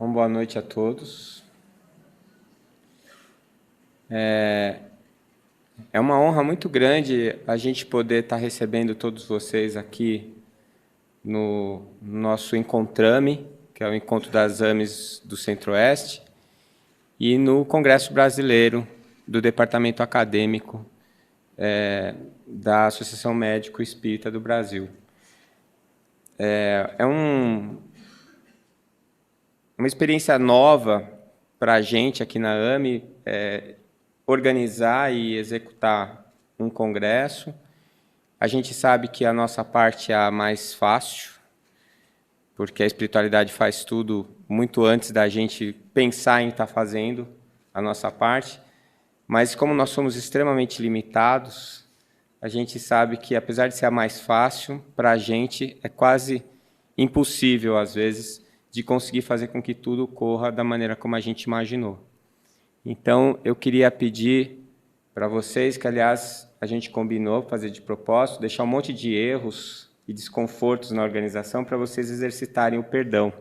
Uma boa noite a todos. É uma honra muito grande a gente poder estar recebendo todos vocês aqui no nosso Encontrame, que é o Encontro das AMEs do Centro-Oeste, e no Congresso Brasileiro do Departamento Acadêmico da Associação Médico Espírita do Brasil. É uma experiência nova para a gente aqui na AME, organizar e executar um congresso. A gente sabe que a nossa parte é a mais fácil, porque a espiritualidade faz tudo muito antes da gente pensar em estar fazendo a nossa parte, mas como nós somos extremamente limitados, a gente sabe que, apesar de ser a mais fácil, para a gente é quase impossível, às vezes, de conseguir fazer com que tudo corra da maneira como a gente imaginou. Então, eu queria pedir para vocês, que, aliás, a gente combinou fazer de propósito, deixar um monte de erros e desconfortos na organização para vocês exercitarem o perdão.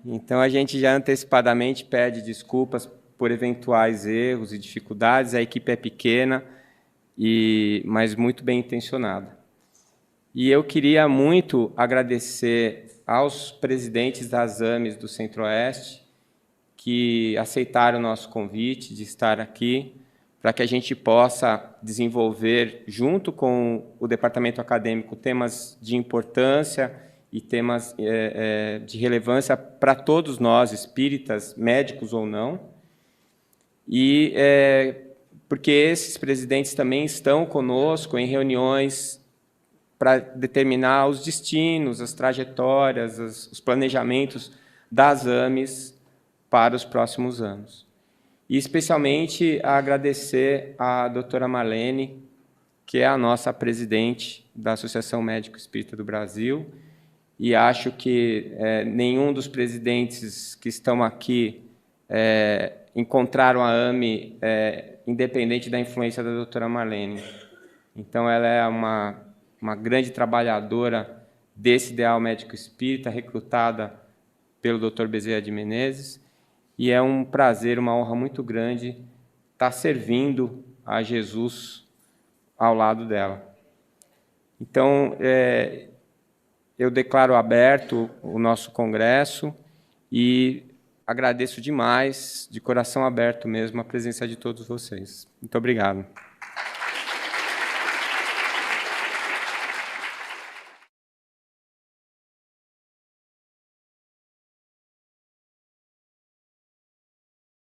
Então, a gente já antecipadamente pede desculpas por eventuais erros e dificuldades. A equipe é pequena, mas muito bem intencionada. E eu queria muito agradecer aos presidentes das AMEs do Centro-Oeste, que aceitaram o nosso convite de estar aqui, para que a gente possa desenvolver, junto com o departamento acadêmico, temas de importância e temas de relevância para todos nós, espíritas, médicos ou não, e porque esses presidentes também estão conosco em reuniões para determinar os destinos, as trajetórias, os planejamentos das AMEs para os próximos anos. E, especialmente, agradecer à doutora Marlene, que é a nossa presidente da Associação Médico Espírita do Brasil, e acho que nenhum dos presidentes que estão aqui encontraram a AME independente da influência da doutora Marlene. Então, ela é uma grande trabalhadora desse ideal médico espírita, recrutada pelo Dr. Bezerra de Menezes, e é um prazer, uma honra muito grande estar servindo a Jesus ao lado dela. Então, eu declaro aberto o nosso congresso e agradeço demais, de coração aberto mesmo, a presença de todos vocês. Muito obrigado.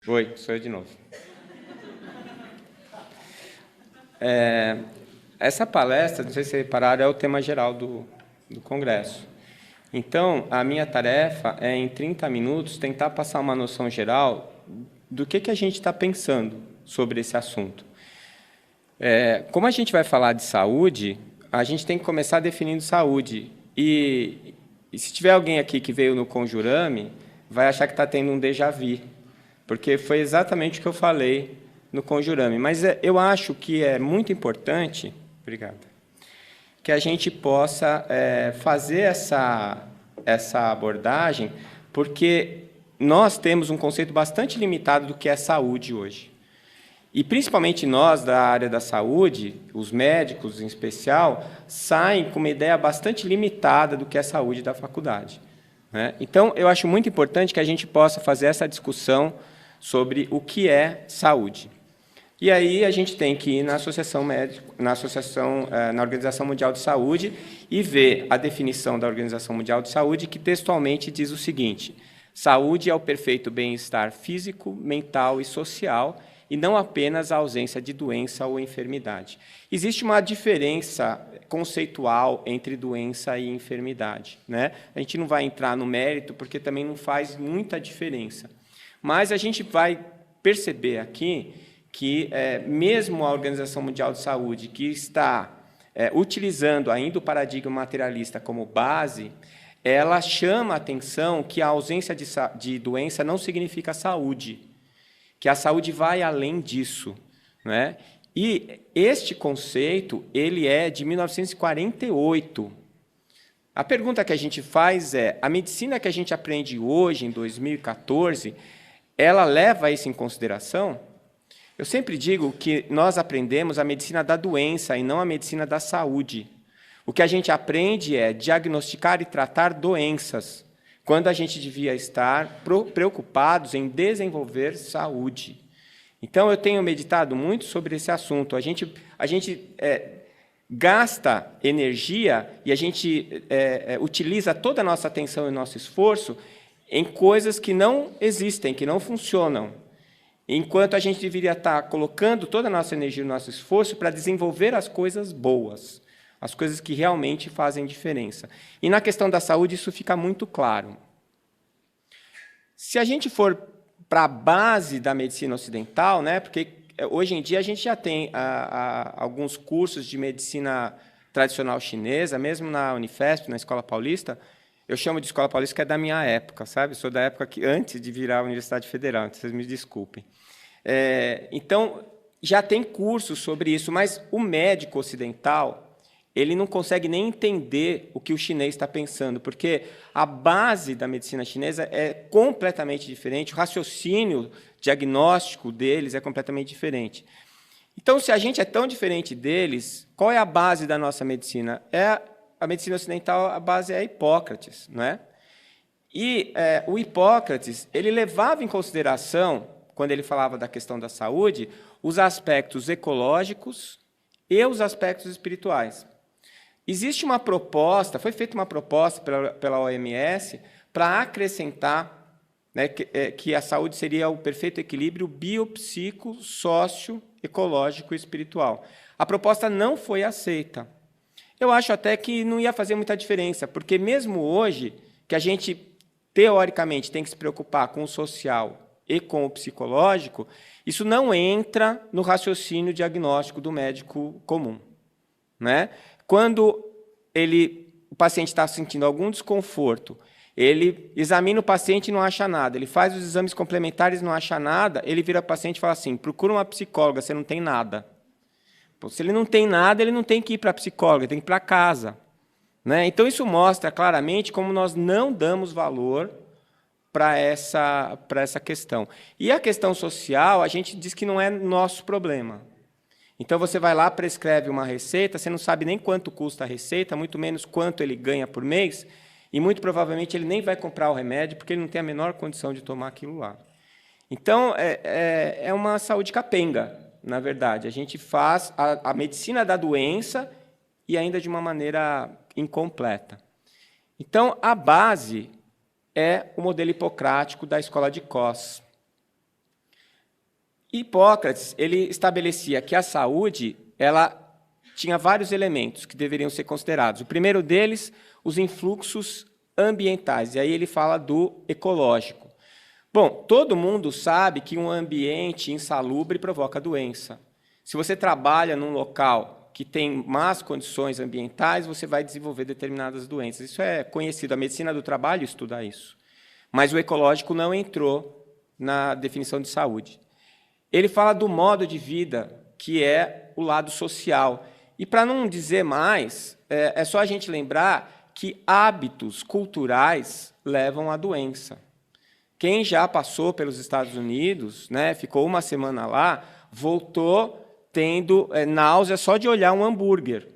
Oi, sou eu de novo. Essa palestra, não sei se vocês repararam, é o tema geral do congresso. Então, a minha tarefa é, em 30 minutos, tentar passar uma noção geral do que a gente está pensando sobre esse assunto. Como a gente vai falar de saúde, a gente tem que começar definindo saúde. E se tiver alguém aqui que veio no Conjurame, vai achar que está tendo um déjà vu, porque foi exatamente o que eu falei no Conjurame. Mas eu acho que é muito importante, obrigado, que a gente possa fazer essa abordagem, porque nós temos um conceito bastante limitado do que é saúde hoje. E, principalmente nós, da área da saúde, os médicos em especial, saem com uma ideia bastante limitada do que é saúde da faculdade, né? Então, eu acho muito importante que a gente possa fazer essa discussão sobre o que é saúde. E aí a gente tem que ir na Associação Médica, na Organização Mundial de Saúde, e ver a definição da Organização Mundial de Saúde, que textualmente diz o seguinte: saúde é o perfeito bem-estar físico, mental e social, e não apenas a ausência de doença ou enfermidade. Existe uma diferença conceitual entre doença e enfermidade, né? A gente não vai entrar no mérito, porque também não faz muita diferença. Mas a gente vai perceber aqui que, mesmo a Organização Mundial de Saúde, que está utilizando ainda o paradigma materialista como base, ela chama a atenção que a ausência de doença não significa saúde, que a saúde vai além disso, né? E este conceito ele é de 1948. A pergunta que a gente faz é, a medicina que a gente aprende hoje, em 2014, ela leva isso em consideração? Eu sempre digo que nós aprendemos a medicina da doença e não a medicina da saúde. O que a gente aprende é diagnosticar e tratar doenças, quando a gente devia estar preocupados em desenvolver saúde. Então, eu tenho meditado muito sobre esse assunto. A gente gasta energia e a gente utiliza toda a nossa atenção e nosso esforço em coisas que não existem, que não funcionam, enquanto a gente deveria estar colocando toda a nossa energia e nosso esforço para desenvolver as coisas boas, as coisas que realmente fazem diferença. E na questão da saúde isso fica muito claro. Se a gente for para a base da medicina ocidental, né, porque hoje em dia a gente já tem alguns cursos de medicina tradicional chinesa, mesmo na Unifesp, na Escola Paulista. Eu chamo de Escola Paulista, que é da minha época, sabe? Sou da época que antes de virar a Universidade Federal, então vocês me desculpem. Então, já tem cursos sobre isso, mas o médico ocidental, ele não consegue nem entender o que o chinês está pensando, porque a base da medicina chinesa é completamente diferente, o raciocínio diagnóstico deles é completamente diferente. Então, se a gente é tão diferente deles, qual é a base da nossa medicina? A medicina ocidental, a base é Hipócrates, não é? E o Hipócrates, ele levava em consideração, quando ele falava da questão da saúde, os aspectos ecológicos e os aspectos espirituais. Existe uma proposta, foi feita uma proposta pela OMS para acrescentar, né, que a saúde seria o perfeito equilíbrio biopsico, sócio, ecológico e espiritual. A proposta não foi aceita. Eu acho até que não ia fazer muita diferença, porque mesmo hoje, que a gente, teoricamente, tem que se preocupar com o social e com o psicológico, isso não entra no raciocínio diagnóstico do médico comum, né? Quando o paciente está sentindo algum desconforto, ele examina o paciente e não acha nada, ele faz os exames complementares e não acha nada, ele vira para o paciente e fala assim, procura uma psicóloga, você não tem nada. Se ele não tem nada, ele não tem que ir para a psicóloga, ele tem que ir para casa, né? Então, isso mostra claramente como nós não damos valor para essa questão. E a questão social, a gente diz que não é nosso problema. Então, você vai lá, prescreve uma receita, você não sabe nem quanto custa a receita, muito menos quanto ele ganha por mês, e muito provavelmente ele nem vai comprar o remédio, porque ele não tem a menor condição de tomar aquilo lá. Então, é uma saúde capenga, na verdade. A gente faz a medicina da doença e ainda de uma maneira incompleta. Então, a base é o modelo hipocrático da escola de Kos. Hipócrates, ele estabelecia que a saúde ela tinha vários elementos que deveriam ser considerados. O primeiro deles, os influxos ambientais, e aí ele fala do ecológico. Bom, todo mundo sabe que um ambiente insalubre provoca doença. Se você trabalha num local que tem más condições ambientais, você vai desenvolver determinadas doenças. Isso é conhecido, a medicina do trabalho estuda isso. Mas o ecológico não entrou na definição de saúde. Ele fala do modo de vida, que é o lado social. E, para não dizer mais, é só a gente lembrar que hábitos culturais levam à doença. Quem já passou pelos Estados Unidos, né, ficou uma semana lá, voltou tendo náusea só de olhar um hambúrguer,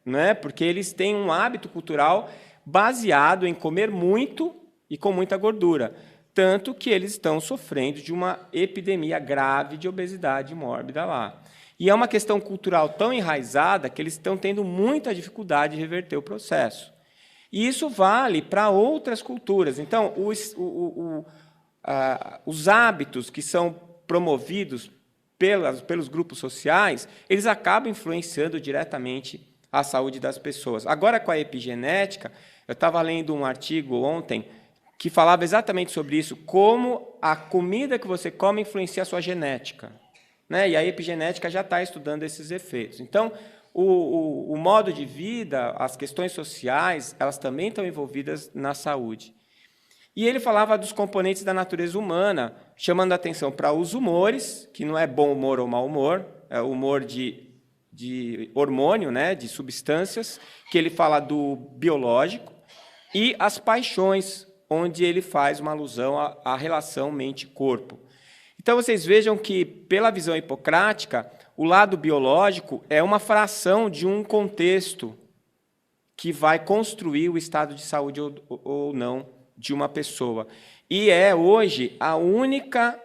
né, porque eles têm um hábito cultural baseado em comer muito e com muita gordura. Tanto que eles estão sofrendo de uma epidemia grave de obesidade mórbida lá. E é uma questão cultural tão enraizada que eles estão tendo muita dificuldade de reverter o processo. E isso vale para outras culturas. Então, os hábitos que são promovidos pelos grupos sociais, eles acabam influenciando diretamente a saúde das pessoas. Agora, com a epigenética, eu estava lendo um artigo ontem que falava exatamente sobre isso, como a comida que você come influencia a sua genética, né? E a epigenética já está estudando esses efeitos. Então, o modo de vida, as questões sociais, elas também estão envolvidas na saúde. E ele falava dos componentes da natureza humana, chamando a atenção para os humores, que não é bom humor ou mau humor, é o humor de hormônio, né, de substâncias, que ele fala do biológico, e as paixões, onde ele faz uma alusão à relação mente-corpo. Então, vocês vejam que, pela visão hipocrática, o lado biológico é uma fração de um contexto que vai construir o estado de saúde ou não de uma pessoa. E é, hoje, a única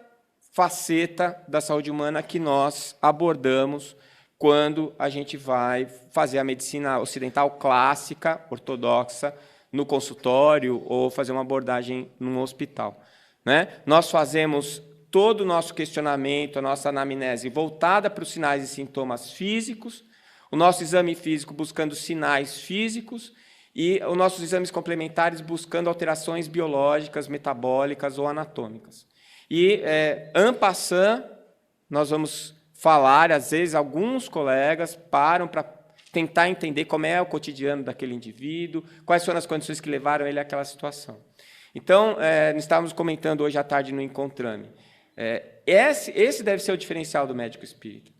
faceta da saúde humana que nós abordamos quando a gente vai fazer a medicina ocidental clássica, ortodoxa, no consultório ou fazer uma abordagem num hospital, né? Nós fazemos todo o nosso questionamento, a nossa anamnese voltada para os sinais e sintomas físicos, o nosso exame físico buscando sinais físicos e os nossos exames complementares buscando alterações biológicas, metabólicas ou anatômicas. E, en passant, nós vamos falar, às vezes, alguns colegas param para tentar entender como é o cotidiano daquele indivíduo, quais foram as condições que levaram ele àquela situação. Então, nós estávamos comentando hoje à tarde no Encontrame. Esse deve ser o diferencial do médico espírita,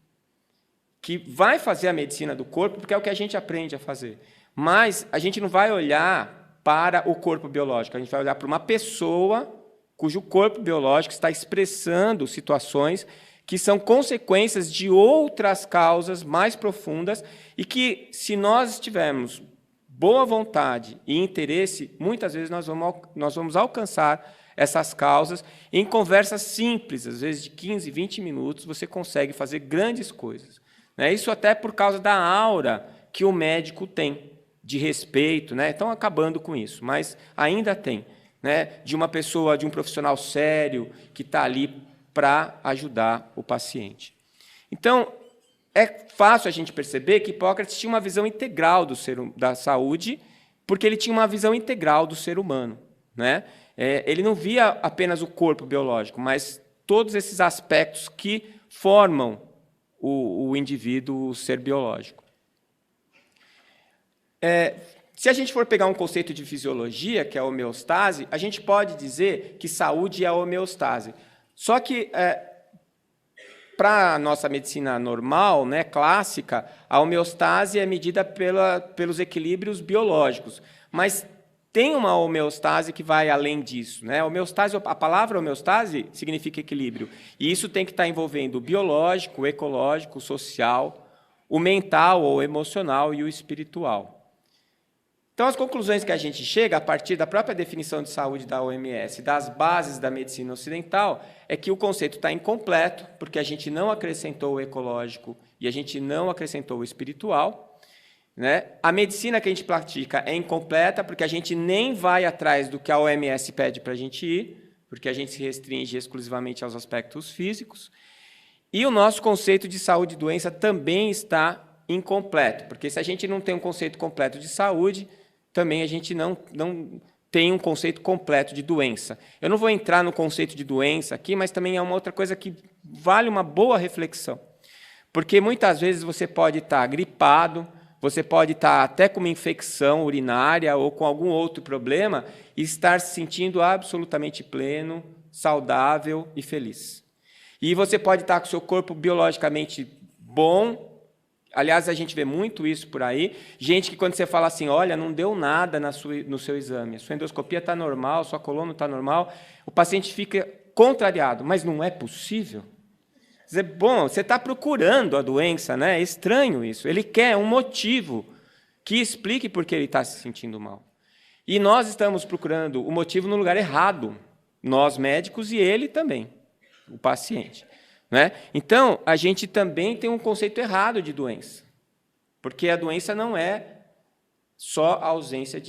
que vai fazer a medicina do corpo, porque é o que a gente aprende a fazer. Mas a gente não vai olhar para o corpo biológico, a gente vai olhar para uma pessoa cujo corpo biológico está expressando situações que são consequências de outras causas mais profundas e que, se nós tivermos boa vontade e interesse, muitas vezes nós vamos alcançar essas causas em conversas simples, às vezes de 15, 20 minutos, você consegue fazer grandes coisas. Isso até por causa da aura que o médico tem, de respeito, né? Estão acabando com isso, mas ainda tem, né? De uma pessoa, de um profissional sério, que está ali para ajudar o paciente. Então, é fácil a gente perceber que Hipócrates tinha uma visão integral da saúde, porque ele tinha uma visão integral do ser humano, né? Ele não via apenas o corpo biológico, mas todos esses aspectos que formam o indivíduo, o ser biológico. Se a gente for pegar um conceito de fisiologia, que é a homeostase, a gente pode dizer que saúde é a homeostase. Só que, para a nossa medicina normal, né, clássica, a homeostase é medida pelos equilíbrios biológicos. Mas tem uma homeostase que vai além disso, né? A palavra homeostase significa equilíbrio. E isso tem que estar envolvendo o biológico, o ecológico, o social, o mental ou emocional e o espiritual. Então, as conclusões que a gente chega, a partir da própria definição de saúde da OMS, das bases da medicina ocidental, é que o conceito está incompleto, porque a gente não acrescentou o ecológico e a gente não acrescentou o espiritual, né? A medicina que a gente pratica é incompleta, porque a gente nem vai atrás do que a OMS pede para a gente ir, porque a gente se restringe exclusivamente aos aspectos físicos. E o nosso conceito de saúde e doença também está incompleto, porque se a gente não tem um conceito completo de saúde, também a gente não tem um conceito completo de doença. Eu não vou entrar no conceito de doença aqui, mas também é uma outra coisa que vale uma boa reflexão. Porque muitas vezes você pode estar gripado, você pode estar até com uma infecção urinária ou com algum outro problema e estar se sentindo absolutamente pleno, saudável e feliz. E você pode estar com o seu corpo biologicamente bom. Aliás, a gente vê muito isso por aí. Gente que, quando você fala assim, olha, não deu nada no seu exame, a sua endoscopia está normal, sua coluna está normal, o paciente fica contrariado. Mas não é possível? Quer dizer, bom, você está procurando a doença, né? É estranho isso. Ele quer um motivo que explique por que ele está se sentindo mal. E nós estamos procurando o motivo no lugar errado, nós médicos e ele também, o paciente. Né? Então, a gente também tem um conceito errado de doença, porque a doença não é só a ausência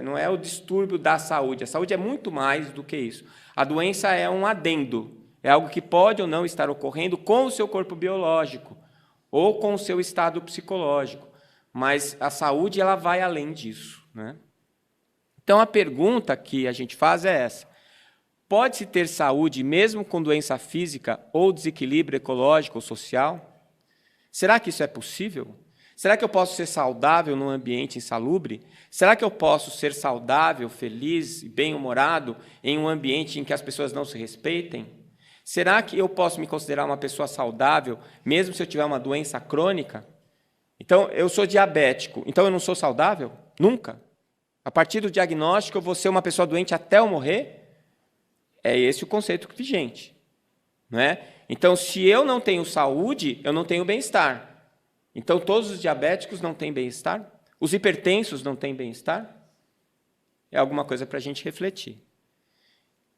não é o distúrbio da saúde. A saúde é muito mais do que isso. A doença é um adendo, é algo que pode ou não estar ocorrendo com o seu corpo biológico ou com o seu estado psicológico, mas a saúde ela vai além disso, né? Então, a pergunta que a gente faz é essa. Pode-se ter saúde mesmo com doença física ou desequilíbrio ecológico ou social? Será que isso é possível? Será que eu posso ser saudável num ambiente insalubre? Será que eu posso ser saudável, feliz e bem-humorado em um ambiente em que as pessoas não se respeitem? Será que eu posso me considerar uma pessoa saudável, mesmo se eu tiver uma doença crônica? Então, eu sou diabético, então eu não sou saudável? Nunca. A partir do diagnóstico, eu vou ser uma pessoa doente até eu morrer? É esse o conceito vigente. Não é? Então, se eu não tenho saúde, eu não tenho bem-estar. Então, todos os diabéticos não têm bem-estar? Os hipertensos não têm bem-estar? É alguma coisa para a gente refletir.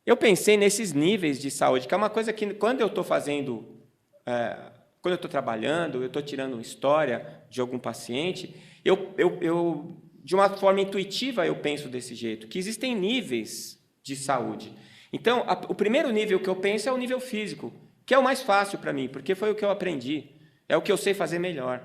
Eu pensei nesses níveis de saúde, que é uma coisa que, quando eu estou fazendo, quando eu estou trabalhando, eu estou tirando uma história de algum paciente, de uma forma intuitiva, eu penso desse jeito, que existem níveis de saúde. Então, o primeiro nível que eu penso é o nível físico, que é o mais fácil para mim, porque foi o que eu aprendi, é o que eu sei fazer melhor.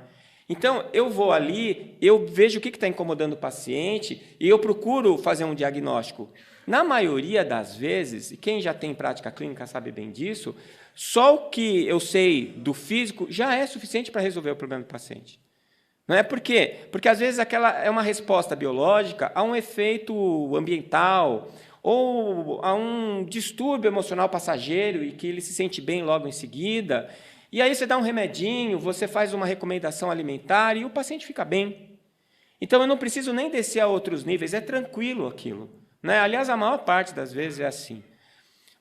Então, eu vou ali, eu vejo o que está incomodando o paciente e eu procuro fazer um diagnóstico. Na maioria das vezes, e quem já tem prática clínica sabe bem disso, só o que eu sei do físico já é suficiente para resolver o problema do paciente. Não é por quê? Porque, às vezes, aquela é uma resposta biológica a um efeito ambiental ou a um distúrbio emocional passageiro e que ele se sente bem logo em seguida. E aí você dá um remedinho, você faz uma recomendação alimentar e o paciente fica bem. Então, eu não preciso nem descer a outros níveis, é tranquilo aquilo. Né? Aliás, a maior parte das vezes é assim.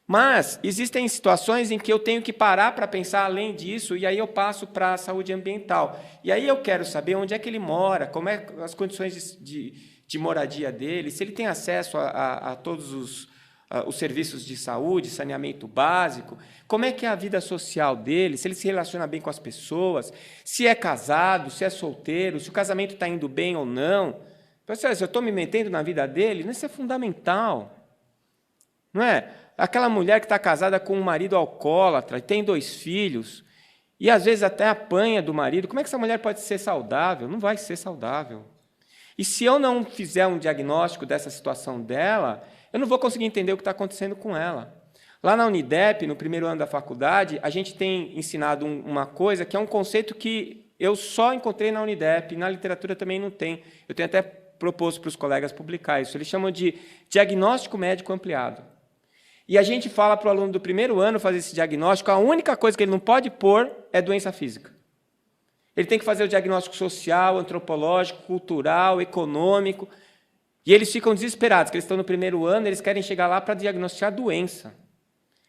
Mas existem situações em que eu tenho que parar para pensar além disso, e aí eu passo para a saúde ambiental. E aí eu quero saber onde é que ele mora, como é as condições de moradia dele, se ele tem acesso a todos os serviços de saúde, saneamento básico, como é que é a vida social dele, se ele se relaciona bem com as pessoas, se é casado, se é solteiro, se o casamento está indo bem ou não. Pessoal, se eu estou me metendo na vida dele, isso é fundamental. Não é? Aquela mulher que está casada com um marido alcoólatra, tem 2 filhos, e às vezes até apanha do marido, como é que essa mulher pode ser saudável? Não vai ser saudável. E se eu não fizer um diagnóstico dessa situação dela, eu não vou conseguir entender o que está acontecendo com ela. Lá na Unidep, no primeiro ano da faculdade, a gente tem ensinado uma coisa que é um conceito que eu só encontrei na Unidep, na literatura também não tem. Eu tenho até proposto para os colegas publicar isso. Eles chamam de diagnóstico médico ampliado. E a gente fala para o aluno do primeiro ano fazer esse diagnóstico, a única coisa que ele não pode pôr é doença física. Ele tem que fazer o diagnóstico social, antropológico, cultural, econômico. E eles ficam desesperados, porque eles estão no primeiro ano, eles querem chegar lá para diagnosticar a doença.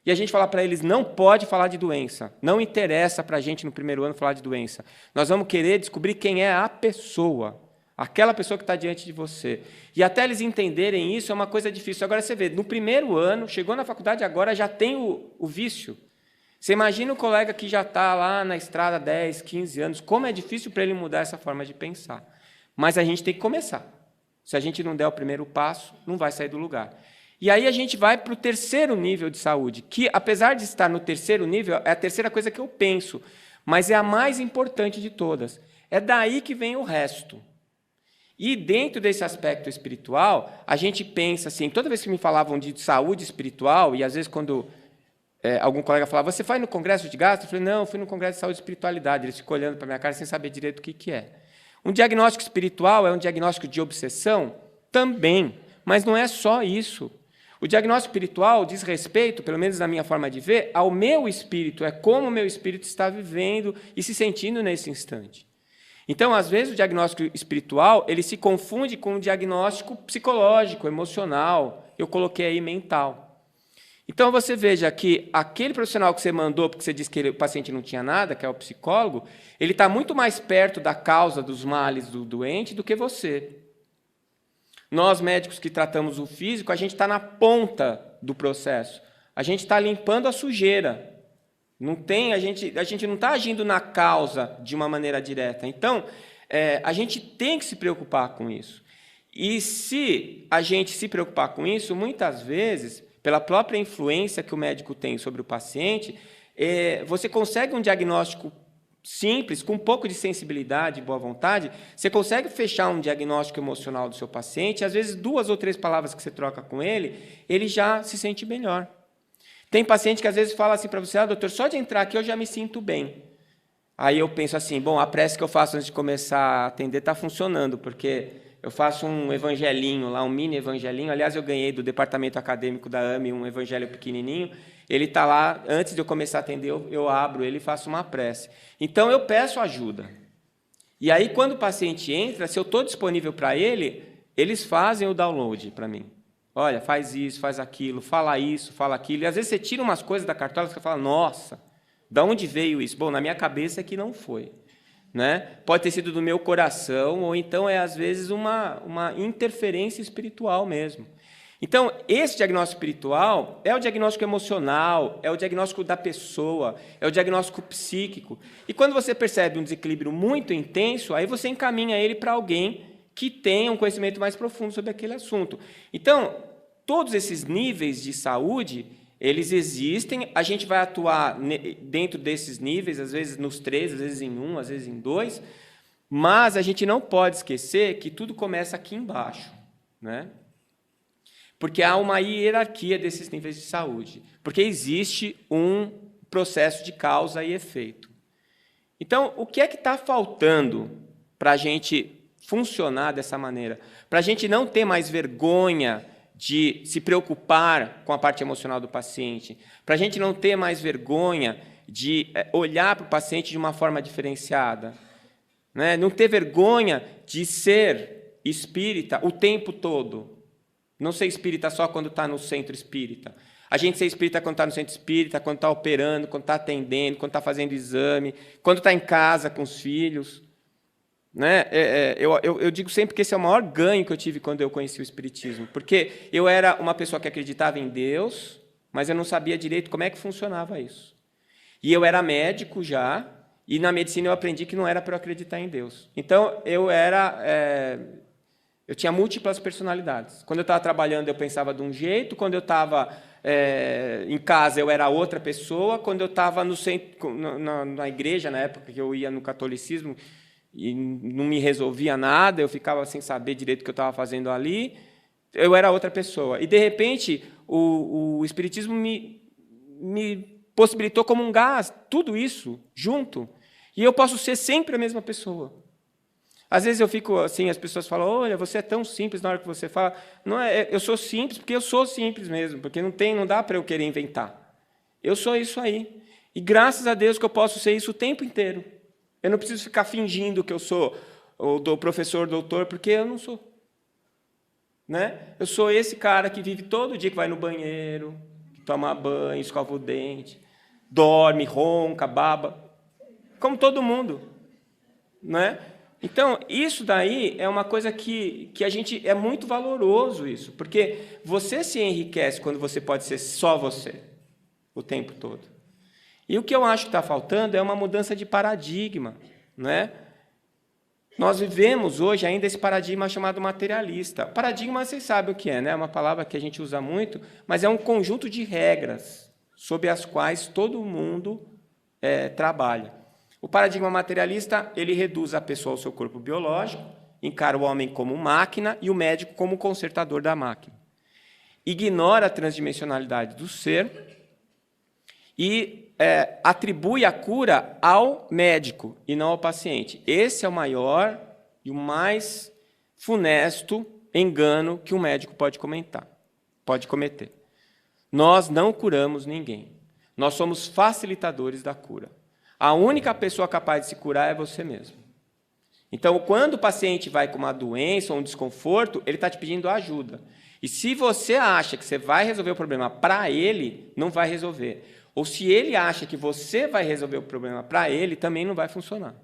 E a gente fala para eles, não pode falar de doença. Não interessa para a gente no primeiro ano falar de doença. Nós vamos querer descobrir quem é a pessoa. Aquela pessoa que está diante de você. E até eles entenderem isso é uma coisa difícil. Agora você vê, no primeiro ano, chegou na faculdade, agora já tem o vício. Você imagina o colega que já está lá na estrada há 10, 15 anos, como é difícil para ele mudar essa forma de pensar. Mas a gente tem que começar. Se a gente não der o primeiro passo, não vai sair do lugar. E aí a gente vai para o terceiro nível de saúde, que, apesar de estar no terceiro nível, é a terceira coisa que eu penso, mas é a mais importante de todas. É daí que vem o resto. E dentro desse aspecto espiritual, a gente pensa assim, toda vez que me falavam de saúde espiritual, e às vezes quando algum colega falava, você foi no congresso de gastro? Eu falei, não, eu fui no congresso de saúde e espiritualidade. Eles ficam olhando para a minha cara sem saber direito o que é. Um diagnóstico espiritual é um diagnóstico de obsessão? Também, mas não é só isso. O diagnóstico espiritual diz respeito, pelo menos na minha forma de ver, ao meu espírito, é como o meu espírito está vivendo e se sentindo nesse instante. Então, às vezes, o diagnóstico espiritual ele se confunde com o diagnóstico psicológico, emocional, eu coloquei aí mental. Então, você veja que aquele profissional que você mandou, porque você disse que o paciente não tinha nada, que é o psicólogo, ele está muito mais perto da causa dos males do doente do que você. Nós, médicos que tratamos o físico, a gente está na ponta do processo. A gente está limpando a sujeira. A gente não está agindo na causa de uma maneira direta. Então, a gente tem que se preocupar com isso. E se a gente se preocupar com isso, muitas vezes, pela própria influência que o médico tem sobre o paciente, você consegue um diagnóstico simples, com um pouco de sensibilidade e boa vontade, você consegue fechar um diagnóstico emocional do seu paciente, e às vezes 2 ou 3 palavras que você troca com ele, ele já se sente melhor. Tem paciente que às vezes fala assim para você, doutor, só de entrar aqui eu já me sinto bem. Aí eu penso assim, bom, a prece que eu faço antes de começar a atender está funcionando, porque eu faço um evangelinho lá, um mini evangelinho, aliás, eu ganhei do departamento acadêmico da AME um evangelho pequenininho, Ele está lá, antes de eu começar a atender, eu abro ele e faço uma prece. Então, eu peço ajuda. E aí, quando o paciente entra, se eu estou disponível para ele, eles fazem o download para mim. Olha, faz isso, faz aquilo, fala isso, fala aquilo. E às vezes você tira umas coisas da cartola e você fala, nossa, de onde veio isso? Bom, na minha cabeça é que não foi. Né? Pode ter sido do meu coração, ou então é, às vezes, uma interferência espiritual mesmo. Então, esse diagnóstico espiritual é o diagnóstico emocional, é o diagnóstico da pessoa, é o diagnóstico psíquico. E quando você percebe um desequilíbrio muito intenso, aí você encaminha ele para alguém que tenha um conhecimento mais profundo sobre aquele assunto. Então, todos esses níveis de saúde, eles existem, a gente vai atuar dentro desses níveis, às vezes nos 3, às vezes em 1, às vezes em 2, mas a gente não pode esquecer que tudo começa aqui embaixo, né? Porque há uma hierarquia desses níveis de saúde, porque existe um processo de causa e efeito. Então, o que é que está faltando para a gente funcionar dessa maneira? Para a gente não ter mais vergonha de se preocupar com a parte emocional do paciente, para a gente não ter mais vergonha de olhar para o paciente de uma forma diferenciada, né? Não ter vergonha de ser espírita o tempo todo. Não ser espírita só quando está no centro espírita. A gente ser espírita quando está no centro espírita, quando está operando, quando está atendendo, quando está fazendo exame, quando está em casa com os filhos. Né? Eu digo sempre que esse é o maior ganho que eu tive quando eu conheci o espiritismo, porque eu era uma pessoa que acreditava em Deus, mas eu não sabia direito como é que funcionava isso. E eu era médico já, e na medicina eu aprendi que não era para eu acreditar em Deus. Então, eu tinha múltiplas personalidades. Quando eu estava trabalhando, eu pensava de um jeito, quando eu estava em casa, eu era outra pessoa, quando eu estava na igreja, na época que eu ia no catolicismo, e não me resolvia nada, eu ficava sem saber direito o que eu estava fazendo ali, eu era outra pessoa. E, de repente, o Espiritismo me possibilitou comungar tudo isso junto, e eu posso ser sempre a mesma pessoa. Às vezes eu fico assim, as pessoas falam, olha, você é tão simples na hora que você fala. Não é, eu sou simples porque eu sou simples mesmo, porque não dá para eu querer inventar. Eu sou isso aí. E graças a Deus que eu posso ser isso o tempo inteiro. Eu não preciso ficar fingindo que eu sou o professor, doutor, porque eu não sou. Né? Eu sou esse cara que vive todo dia, que vai no banheiro, que toma banho, escova o dente, dorme, ronca, baba, como todo mundo. Né? Então, isso daí é uma coisa que a gente é muito valoroso isso, porque você se enriquece quando você pode ser só você, o tempo todo. E o que eu acho que está faltando é uma mudança de paradigma, né? Nós vivemos hoje ainda esse paradigma chamado materialista. Paradigma, vocês sabem o que é, né? É uma palavra que a gente usa muito, mas é um conjunto de regras sobre as quais todo mundo trabalha. O paradigma materialista, ele reduz a pessoa ao seu corpo biológico, encara o homem como máquina e o médico como consertador da máquina. Ignora a transdimensionalidade do ser e atribui a cura ao médico e não ao paciente. Esse é o maior e o mais funesto engano que um médico pode cometer. Nós não curamos ninguém. Nós somos facilitadores da cura. A única pessoa capaz de se curar é você mesmo. Então, quando o paciente vai com uma doença ou um desconforto, ele está te pedindo ajuda. E se você acha que você vai resolver o problema para ele, não vai resolver. Ou se ele acha que você vai resolver o problema para ele, também não vai funcionar.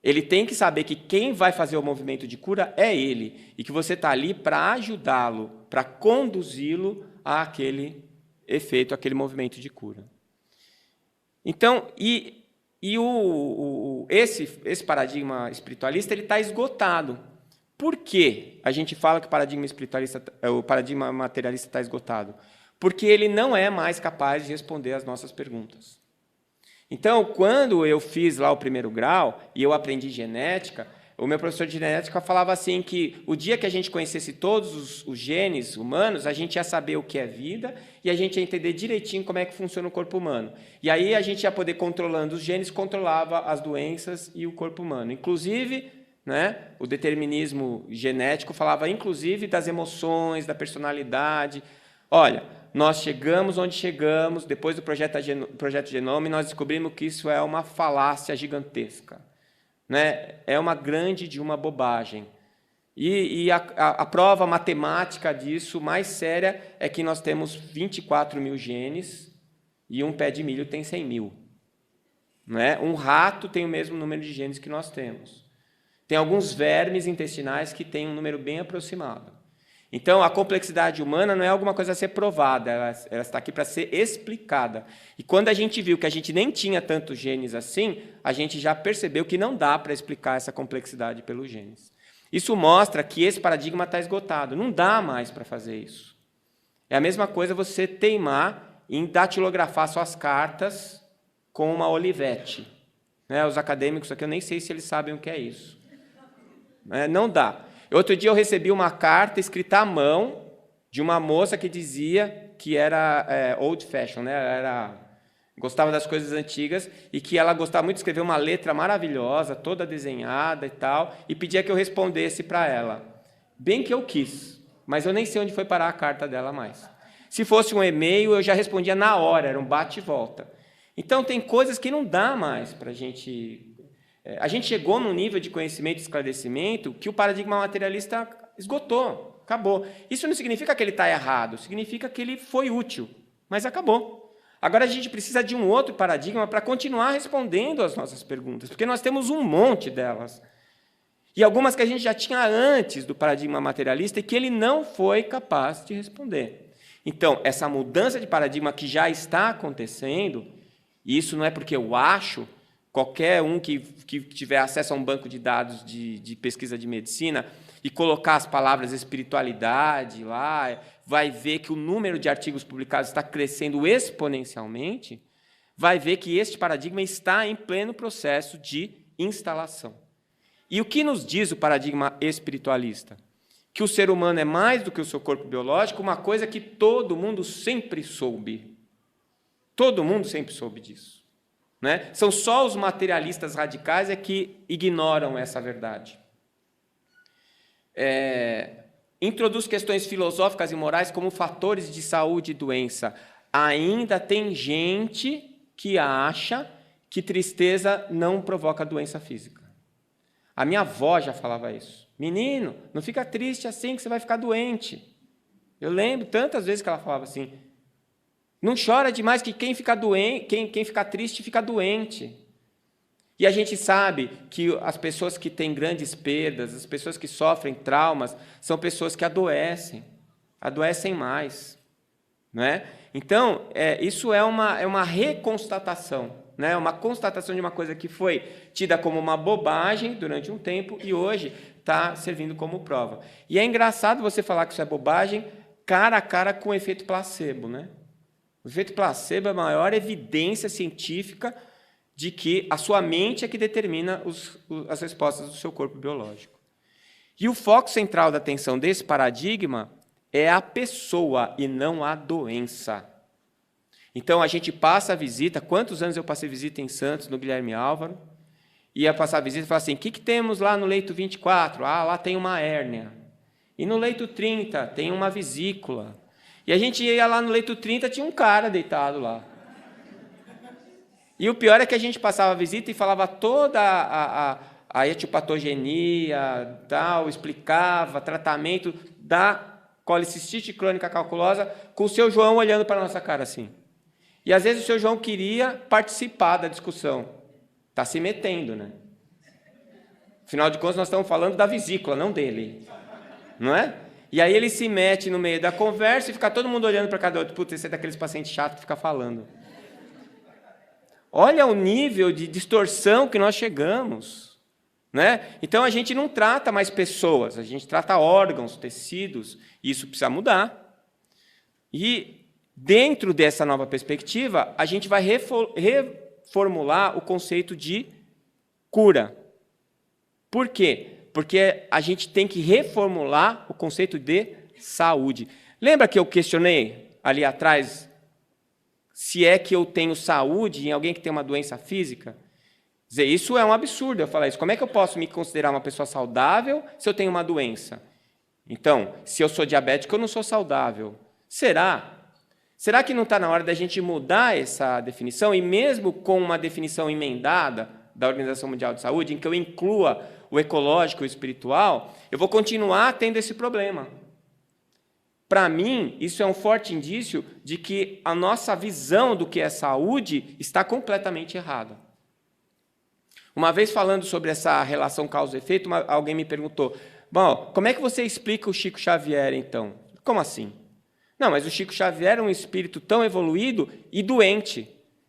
Ele tem que saber que quem vai fazer o movimento de cura é ele, e que você está ali para ajudá-lo, para conduzi-lo àquele efeito, àquele movimento de cura. Então, esse paradigma espiritualista ele está esgotado. Por que a gente fala que o paradigma materialista está esgotado? Porque ele não é mais capaz de responder às nossas perguntas. Então, quando eu fiz lá o 1º grau e eu aprendi genética, o meu professor de genética falava assim que o dia que a gente conhecesse todos os genes humanos, a gente ia saber o que é vida e a gente ia entender direitinho como é que funciona o corpo humano. E aí a gente ia poder, controlando os genes, controlava as doenças e o corpo humano. Inclusive, né, o determinismo genético falava inclusive das emoções, da personalidade. Olha, nós chegamos onde chegamos, depois do projeto Genome, nós descobrimos que isso é uma falácia gigantesca, né? É uma grande de uma bobagem. E a prova matemática disso, mais séria, é que nós temos 24 mil genes e um pé de milho tem 100 mil. Né? Um rato tem o mesmo número de genes que nós temos. Tem alguns vermes intestinais que têm um número bem aproximado. Então, a complexidade humana não é alguma coisa a ser provada, ela está aqui para ser explicada. E quando a gente viu que a gente nem tinha tantos genes assim, a gente já percebeu que não dá para explicar essa complexidade pelos genes. Isso mostra que esse paradigma está esgotado. Não dá mais para fazer isso. É a mesma coisa você teimar em datilografar suas cartas com uma Olivetti. Né? Os acadêmicos aqui, eu nem sei se eles sabem o que é isso. Não dá. Outro dia eu recebi uma carta escrita à mão de uma moça que dizia que era old fashion, né? Gostava das coisas antigas e que ela gostava muito de escrever uma letra maravilhosa, toda desenhada e tal, e pedia que eu respondesse para ela. Bem que eu quis, mas eu nem sei onde foi parar a carta dela mais. Se fosse um e-mail, eu já respondia na hora, era um bate e volta. Então, tem coisas que não dá mais para a gente... A gente chegou num nível de conhecimento e esclarecimento que o paradigma materialista esgotou, acabou. Isso não significa que ele está errado, significa que ele foi útil, mas acabou. Agora a gente precisa de um outro paradigma para continuar respondendo às nossas perguntas, porque nós temos um monte delas. E algumas que a gente já tinha antes do paradigma materialista e que ele não foi capaz de responder. Então, essa mudança de paradigma que já está acontecendo, e isso não é porque eu acho, qualquer um que tiver acesso a um banco de dados de pesquisa de medicina e colocar as palavras espiritualidade lá, vai ver que o número de artigos publicados está crescendo exponencialmente, vai ver que este paradigma está em pleno processo de instalação. E o que nos diz o paradigma espiritualista? Que o ser humano é mais do que o seu corpo biológico, uma coisa que todo mundo sempre soube. Todo mundo sempre soube disso. Né? São só os materialistas radicais que ignoram essa verdade. Introduz questões filosóficas e morais como fatores de saúde e doença. Ainda tem gente que acha que tristeza não provoca doença física. A minha avó já falava isso. Menino, não fica triste assim que você vai ficar doente. Eu lembro tantas vezes que ela falava assim. Não chora demais que quem fica doente, quem fica triste fica doente. E a gente sabe que as pessoas que têm grandes perdas, as pessoas que sofrem traumas, são pessoas que adoecem mais. Não é? Então, isso é uma reconstatação, né? Uma constatação de uma coisa que foi tida como uma bobagem durante um tempo e hoje está servindo como prova. E é engraçado você falar que isso é bobagem cara a cara com o efeito placebo, né? O efeito placebo é a maior evidência científica de que a sua mente é que determina as respostas do seu corpo biológico. E o foco central da atenção desse paradigma é a pessoa e não a doença. Então, a gente passa a visita, quantos anos eu passei visita em Santos, no Guilherme Álvaro, ia passar a visita e falar assim, o que temos lá no leito 24? Ah, lá tem uma hérnia. E no leito 30 tem uma vesícula. E a gente ia lá no leito 30, tinha um cara deitado lá. E o pior é que a gente passava a visita e falava toda a etiopatogenia, tal, explicava tratamento da colicistite crônica calculosa com o seu João olhando para a nossa cara assim. E às vezes o seu João queria participar da discussão. Está se metendo, né? Afinal de contas, nós estamos falando da vesícula, não dele. Não é? E aí ele se mete no meio da conversa e fica todo mundo olhando para cada outro. Putz, esse é daqueles pacientes chatos que fica falando. Olha o nível de distorção que nós chegamos. Né? Então, a gente não trata mais pessoas, a gente trata órgãos, tecidos, e isso precisa mudar. E, dentro dessa nova perspectiva, a gente vai reformular o conceito de cura. Por quê? Porque a gente tem que reformular o conceito de saúde. Lembra que eu questionei ali atrás se é que eu tenho saúde em alguém que tem uma doença física? Quer dizer, isso é um absurdo eu falar isso. Como é que eu posso me considerar uma pessoa saudável se eu tenho uma doença? Então, se eu sou diabético, eu não sou saudável. Será? Será que não está na hora da gente mudar essa definição, e mesmo com uma definição emendada da Organização Mundial de Saúde, em que eu inclua o ecológico e o espiritual, eu vou continuar tendo esse problema. Para mim, isso é um forte indício de que a nossa visão do que é saúde está completamente errada. Uma vez falando sobre essa relação causa e efeito, alguém me perguntou, bom, como é que você explica o Chico Xavier, então? Como assim? Não, mas o Chico Xavier era um espírito tão evoluído e doente.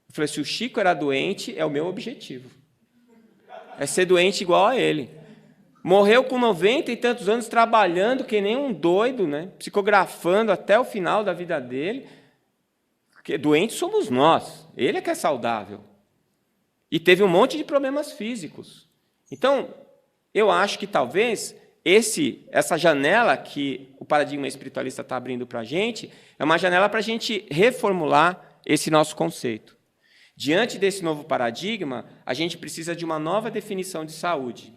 Eu falei, se o Chico era doente, é o meu objetivo. É ser doente igual a ele. Morreu com 90 e tantos anos trabalhando que nem um doido, né? Psicografando até o final da vida dele. Porque doentes somos nós. Ele é que é saudável. E teve um monte de problemas físicos. Então, eu acho que talvez essa janela que o paradigma espiritualista está abrindo para a gente é uma janela para a gente reformular esse nosso conceito. Diante desse novo paradigma, a gente precisa de uma nova definição de saúde.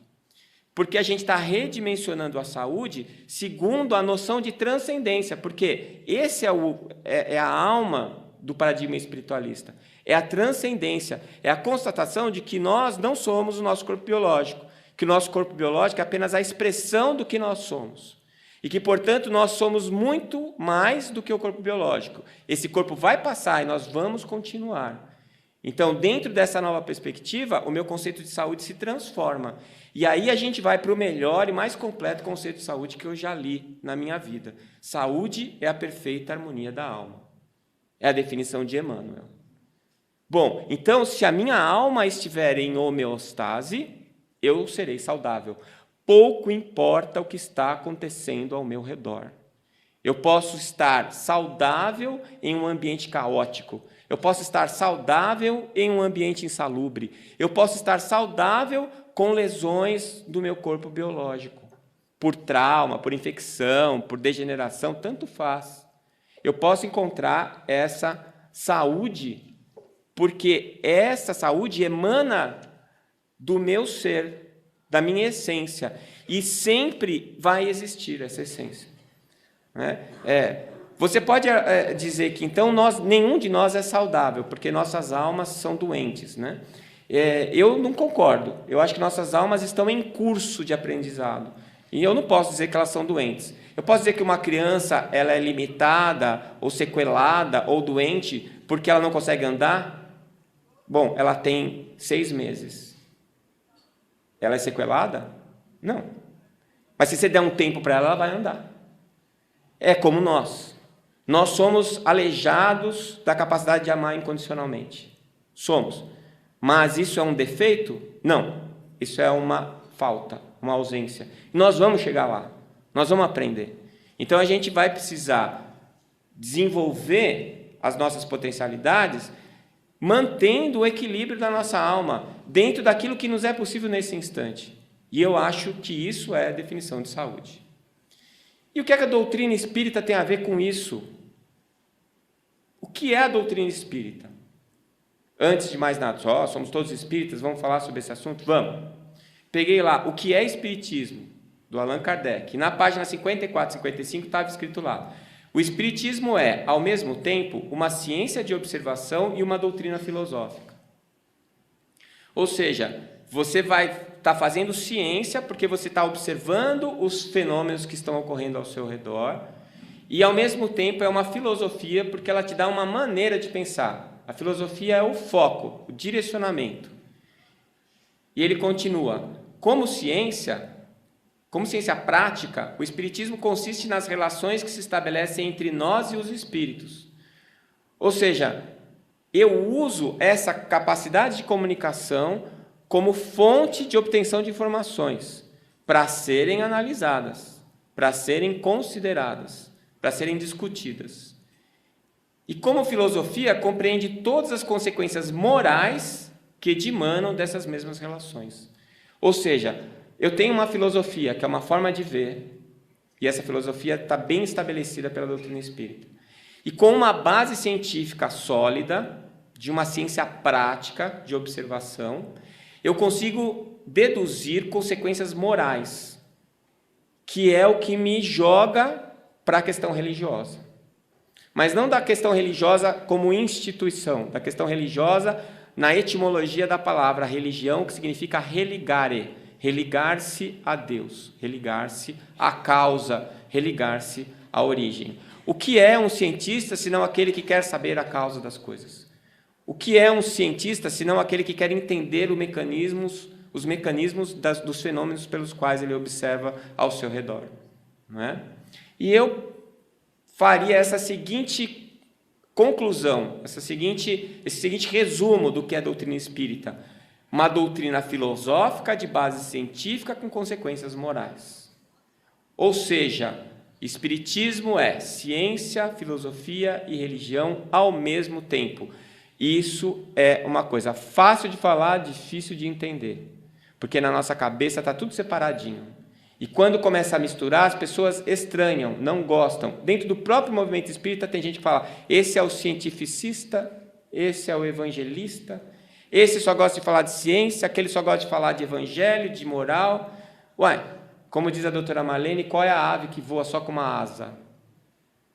Porque a gente está redimensionando a saúde segundo a noção de transcendência, porque esse é a alma do paradigma espiritualista. É a transcendência, é a constatação de que nós não somos o nosso corpo biológico, que o nosso corpo biológico é apenas a expressão do que nós somos. E que, portanto, nós somos muito mais do que o corpo biológico. Esse corpo vai passar e nós vamos continuar. Então, dentro dessa nova perspectiva, o meu conceito de saúde se transforma. E aí a gente vai para o melhor e mais completo conceito de saúde que eu já li na minha vida. Saúde é a perfeita harmonia da alma. É a definição de Emmanuel. Bom, então, se a minha alma estiver em homeostase, eu serei saudável. Pouco importa o que está acontecendo ao meu redor. Eu posso estar saudável em um ambiente caótico. Eu posso estar saudável em um ambiente insalubre. Eu posso estar saudável com lesões do meu corpo biológico. Por trauma, por infecção, por degeneração, tanto faz. Eu posso encontrar essa saúde, porque essa saúde emana do meu ser, da minha essência. E sempre vai existir essa essência. Você pode dizer que, então, nenhum de nós é saudável, porque nossas almas são doentes, né? Eu não concordo. Eu acho que nossas almas estão em curso de aprendizado. E eu não posso dizer que elas são doentes. Eu posso dizer que uma criança ela é limitada, ou sequelada, ou doente, porque ela não consegue andar? Bom, ela tem 6 meses. Ela é sequelada? Não. Mas se você der um tempo para ela, ela vai andar. É como nós. Nós somos aleijados da capacidade de amar incondicionalmente. Somos. Mas isso é um defeito? Não. Isso é uma falta, uma ausência. E nós vamos chegar lá. Nós vamos aprender. Então, a gente vai precisar desenvolver as nossas potencialidades mantendo o equilíbrio da nossa alma dentro daquilo que nos é possível nesse instante. E eu acho que isso é a definição de saúde. E o que é que a doutrina espírita tem a ver com isso? O que é a doutrina espírita? Antes de mais nada, somos todos espíritas, vamos falar sobre esse assunto? Vamos. Peguei lá, o que é espiritismo, do Allan Kardec. E na página 54, 55 estava escrito lá. O espiritismo é, ao mesmo tempo, uma ciência de observação e uma doutrina filosófica. Ou seja, você vai estar fazendo ciência porque você está observando os fenômenos que estão ocorrendo ao seu redor e, ao mesmo tempo, é uma filosofia porque ela te dá uma maneira de pensar. A filosofia é o foco, o direcionamento. E ele continua, como ciência prática, o espiritismo consiste nas relações que se estabelecem entre nós e os espíritos. Ou seja, eu uso essa capacidade de comunicação como fonte de obtenção de informações para serem analisadas, para serem consideradas, para serem discutidas. E como filosofia, compreende todas as consequências morais que dimanam dessas mesmas relações. Ou seja, eu tenho uma filosofia, que é uma forma de ver, e essa filosofia está bem estabelecida pela doutrina espírita. E com uma base científica sólida, de uma ciência prática de observação, eu consigo deduzir consequências morais, que é o que me joga para a questão religiosa. Mas não da questão religiosa como instituição, da questão religiosa na etimologia da palavra religião, que significa religare, religar-se a Deus, religar-se à causa, religar-se à origem. O que é um cientista, senão aquele que quer saber a causa das coisas? O que é um cientista, senão aquele que quer entender os mecanismos dos fenômenos pelos quais ele observa ao seu redor? Não é? E eu faria essa seguinte conclusão, esse seguinte resumo do que é a doutrina espírita. Uma doutrina filosófica de base científica com consequências morais. Ou seja, espiritismo é ciência, filosofia e religião ao mesmo tempo. Isso é uma coisa fácil de falar, difícil de entender. Porque na nossa cabeça está tudo separadinho. E quando começa a misturar, as pessoas estranham, não gostam. Dentro do próprio movimento espírita tem gente que fala, esse é o cientificista, esse é o evangelista, esse só gosta de falar de ciência, aquele só gosta de falar de evangelho, de moral. Ué, como diz a doutora Marlene, qual é a ave que voa só com uma asa?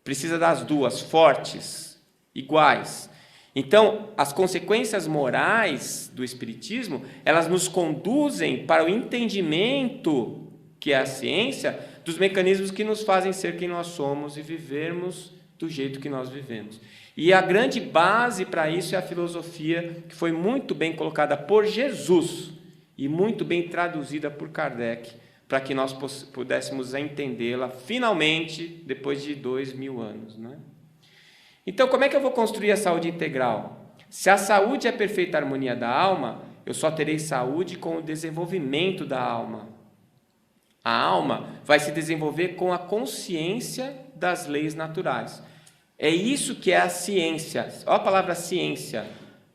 Precisa das duas, fortes, iguais. Então, as consequências morais do espiritismo, elas nos conduzem para o entendimento, que é a ciência, dos mecanismos que nos fazem ser quem nós somos e vivermos do jeito que nós vivemos. E a grande base para isso é a filosofia, que foi muito bem colocada por Jesus e muito bem traduzida por Kardec, para que nós pudéssemos entendê-la finalmente depois de 2000 anos, né? Então, como é que eu vou construir a saúde integral? Se a saúde é a perfeita harmonia da alma, eu só terei saúde com o desenvolvimento da alma. A alma vai se desenvolver com a consciência das leis naturais. É isso que é a ciência. Olha a palavra ciência.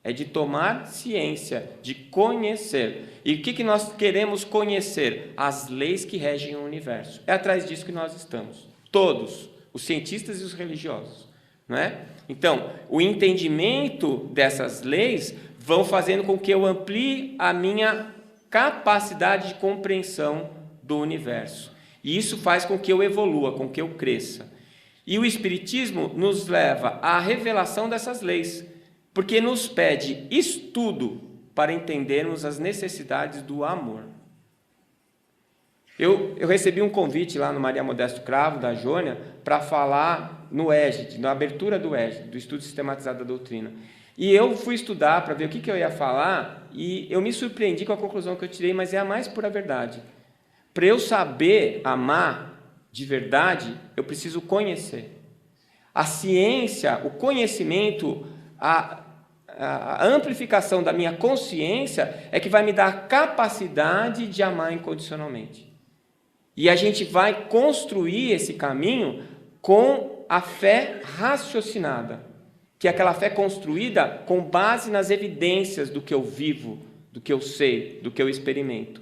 É de tomar ciência, de conhecer. E o que nós queremos conhecer? As leis que regem o universo. É atrás disso que nós estamos. Todos, os cientistas e os religiosos. Não é? Então, o entendimento dessas leis vão fazendo com que eu amplie a minha capacidade de compreensão do universo. E isso faz com que eu evolua, com que eu cresça. E o Espiritismo nos leva à revelação dessas leis, porque nos pede estudo para entendermos as necessidades do amor. Eu recebi um convite lá no Maria Modesto Cravo, da Jônia, para falar no EGID, na abertura do EGID, do Estudo Sistematizado da Doutrina. E eu fui estudar para ver o que eu ia falar, e eu me surpreendi com a conclusão que eu tirei, mas é a mais pura verdade. Para eu saber amar de verdade, eu preciso conhecer. A ciência, o conhecimento, a amplificação da minha consciência é que vai me dar a capacidade de amar incondicionalmente. E a gente vai construir esse caminho com a fé raciocinada, que é aquela fé construída com base nas evidências do que eu vivo, do que eu sei, do que eu experimento.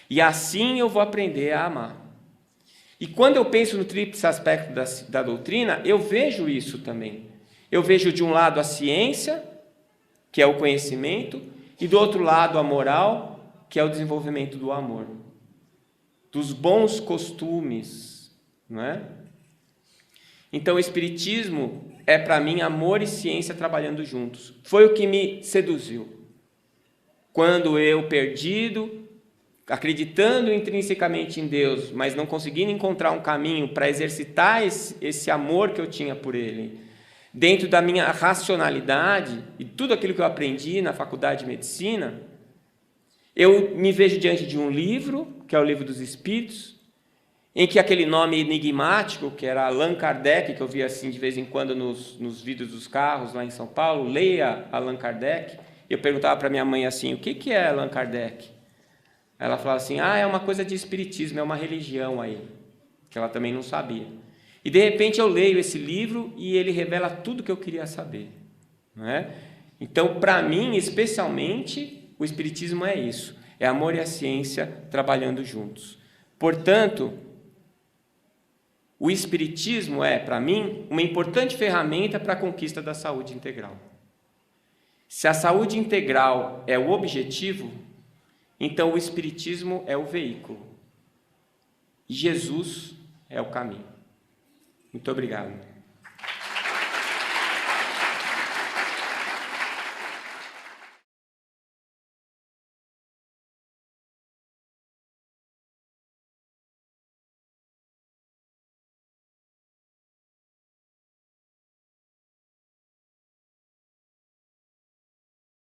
E assim eu vou aprender a amar. E quando eu penso no tríplice aspecto da doutrina, eu vejo isso também. Eu vejo de um lado a ciência, que é o conhecimento, e do outro lado a moral, que é o desenvolvimento do amor, dos bons costumes, não é? Então o Espiritismo é para mim amor e ciência trabalhando juntos. Foi o que me seduziu. Quando eu, perdido, acreditando intrinsecamente em Deus, mas não conseguindo encontrar um caminho para exercitar esse amor que eu tinha por Ele, dentro da minha racionalidade e tudo aquilo que eu aprendi na faculdade de medicina, eu me vejo diante de um livro, que é o Livro dos Espíritos, em que aquele nome enigmático, que era Allan Kardec, que eu via assim de vez em quando nos vidros dos carros lá em São Paulo, leia Allan Kardec. Eu perguntava para minha mãe assim, o que é Allan Kardec? Ela falava assim, é uma coisa de espiritismo, é uma religião aí, que ela também não sabia. E de repente eu leio esse livro e ele revela tudo que eu queria saber, não é? Então, para mim, especialmente, o Espiritismo é isso, é amor e a ciência trabalhando juntos. Portanto, o Espiritismo é, para mim, uma importante ferramenta para a conquista da saúde integral. Se a saúde integral é o objetivo, então o Espiritismo é o veículo. E Jesus é o caminho. Muito obrigado.